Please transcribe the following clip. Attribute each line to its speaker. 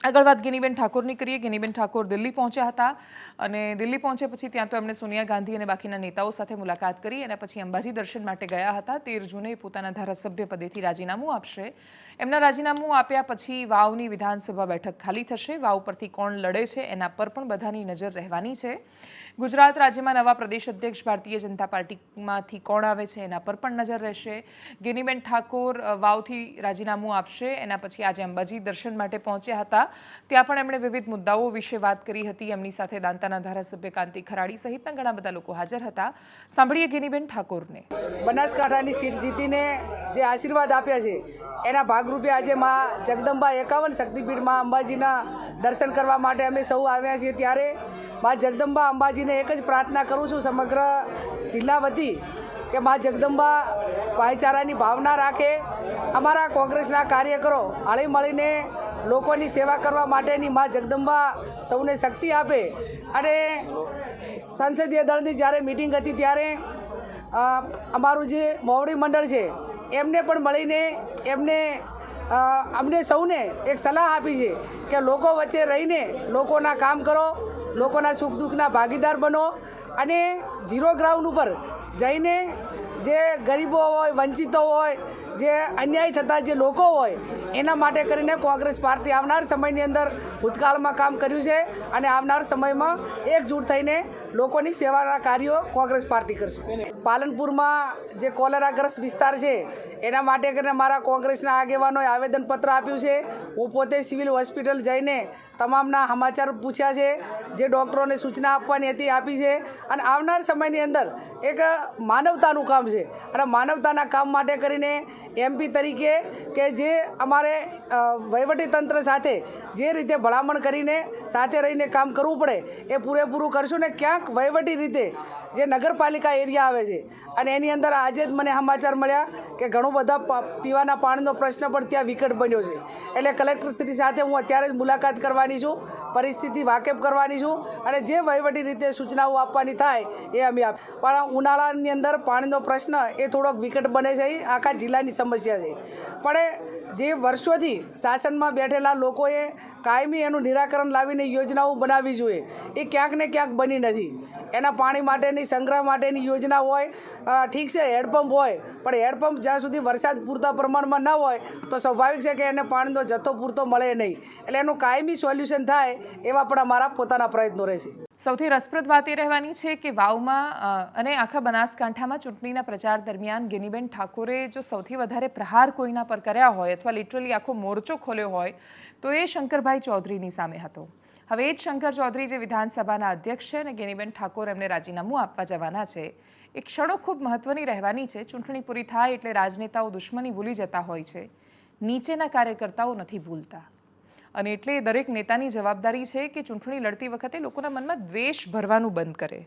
Speaker 1: આગળ વાત ગિનીબેન ઠાકોરની કરીએ। ગિનીબેન ઠાકોર દિલ્હી પહોંચ્યા હતા અને દિલ્હી પહોંચ્યા પછી ત્યાં તો એમણે સોનિયા ગાંધી અને બાકીના નેતાઓ સાથે મુલાકાત કરી અને પછી અંબાજી દર્શન માટે ગયા હતા। 13 જૂને પોતાના ધારાસભ્ય પદેથી રાજીનામું આપશે। એમના રાજીનામું આપ્યા પછી વાવની વિધાનસભા બેઠક ખાલી થશે। વાવ પરથી કોણ લડે છે એના પર પણ બધાની નજર રહેવાની છે। ગુજરાત રાજ્યમાં નવા પ્રદેશ અધ્યક્ષ ભારતીય જનતા પાર્ટીમાંથી કોણ આવે છે એના પર પણ નજર રહેશે। ગિનીબેન ઠાકોર વાવથી રાજીનામું આપશે એના પછી આજે અંબાજી દર્શન માટે પહોંચ્યા હતા। ત્યાં પણ એમણે વિવિધ મુદ્દાઓ વિશે વાત કરી હતી। એમની સાથે દાંતાના ધારાસભ્ય કાંતિ ખરાડી સહિતના ઘણા બધા લોકો હાજર હતા। સાંભળીએ ગિનીબેન ઠાકોરને।
Speaker 2: બનાસકાંઠાની સીટ જીતીને જે આશીર્વાદ આપ્યા છે એના ભાગરૂપે આજે માં જગદંબા 51 શક્તિપીઠમાં અંબાજીના દર્શન કરવા માટે અમે સૌ આવ્યા છીએ। ત્યારે માં જગદંબા અંબાજીને એક જ પ્રાર્થના કરું છું સમગ્ર જિલ્લા વતી કે માં જગદંબા ભાઈચારાની ભાવના રાખે। અમારા કોંગ્રેસના કાર્યકરો હળી મળીને લોકોની સેવા કરવા માટેની માં જગદંબા સૌને શક્તિ આપે। અને સંસદીય દળની જ્યારે મિટિંગ હતી ત્યારે અમારું જે મોવડી મંડળ છે એમને પણ મળીને અમને સૌને એક સલાહ આપી છે કે લોકો વચ્ચે રહીને લોકોના કામ કરો, લોકોના સુખ દુઃખના ભાગીદાર બનો અને ઝીરો ગ્રાઉન્ડ ઉપર જઈને જે ગરીબો હોય, વંચિતો હોય, જે અન્યાય થતા જે લોકો હોય એના માટે કરીને કોંગ્રેસ પાર્ટી આવનાર સમયની અંદર ભૂતકાળમાં કામ કર્યું છે અને આવનાર સમયમાં એકજૂટ થઈને લોકોની સેવાના કાર્યો કોંગ્રેસ પાર્ટી કરશે। પાલનપુરમાં જે કોલેરાગ્રસ્ત વિસ્તાર છે એના માટે કરીને મારા કોંગ્રેસના આગેવાનોએ આવેદનપત્ર આપ્યું છે। હું પોતે સિવિલ હોસ્પિટલ જઈને તમામના સમાચાર પૂછ્યા છે, જે ડૉક્ટરોને સૂચના આપવાની હતી આપી છે અને આવનાર સમયની અંદર એક માનવતાનું કામ છે અને માનવતાના કામ માટે કરીને MP તરીકે કે જે અમારે વહીવટીતંત્ર સાથે જે રીતે ભલામણ કરીને સાથે રહીને કામ કરવું પડે એ પૂરેપૂરું કરશું ને ક્યાંક વહીવટી રીતે જે નગરપાલિકા એરિયા આવે છે અને એની અંદર આજે જ મને સમાચાર મળ્યા કે ઘણું બધા પીવાના પાણીનો પ્રશ્ન પણ ત્યાં વિકટ બન્યો છે। એટલે કલેક્ટરશ્રી સાથે હું અત્યારે જ મુલાકાત કરવાની છું, પરિસ્થિતિ વાકેફ કરવાની છું અને જે વહીવટી રીતે સૂચનાઓ આપવાની થાય એ અમે પણ ઉનાળાની અંદર પાણીનો પ્રશ્ન એ થોડોક વિકટ બને છે, એ આખા જિલ્લાની સમસ્યા છે। પણ જે વર્ષોથી શાસનમાં બેઠેલા લોકોએ કાયમી એનું નિરાકરણ લાવીને યોજનાઓ બનાવવી જોઈએ, એ ક્યાંક ને ક્યાંક બની નથી। એના પાણી માટેની સંગ્રહ માટેની યોજના હોય, ઠીક છે હેડપંપ હોય, પણ હેડપંપ જ્યાં સુધી વરસાદ પૂરતા પ્રમાણમાં ન હોય તો સ્વાભાવિક છે કે એને પાણીનો જથ્થો પૂરતો મળે નહીં। એટલે એનું કાયમી સોલ્યુશન થાય એવા પણ અમારા પોતાના પ્રયત્નો રહેશે।
Speaker 1: સૌથી રસપ્રદ વાત એ રહેવાની છે કે વાવમાં અને આખા બનાસકાંઠામાં ચૂંટણીના પ્રચાર દરમિયાન ગિનીબેન ઠાકોરે જો સૌથી વધારે પ્રહાર કોઈના પર કર્યા હોય અથવા લિટરલી આખો મોરચો ખોલ્યો હોય તો એ શંકરભાઈ ચૌધરીની સામે હતો। હવે એ જ શંકર ચૌધરી જે વિધાનસભાના અધ્યક્ષ છે અને ગિનીબેન ઠાકોર એમને રાજીનામું આપવા જવાના છે, એ ક્ષણો ખૂબ મહત્વની રહેવાની છે। ચૂંટણી પૂરી થાય એટલે રાજનેતાઓ દુશ્મની ભૂલી જતા હોય છે, નીચેના કાર્યકર્તાઓ નથી ભૂલતા અને એટલે દરેક નેતાની જવાબદારી છે કે ચૂંટણી લડતી વખતે લોકોના મનમાં દ્વેષ ભરવાનું બંધ કરે।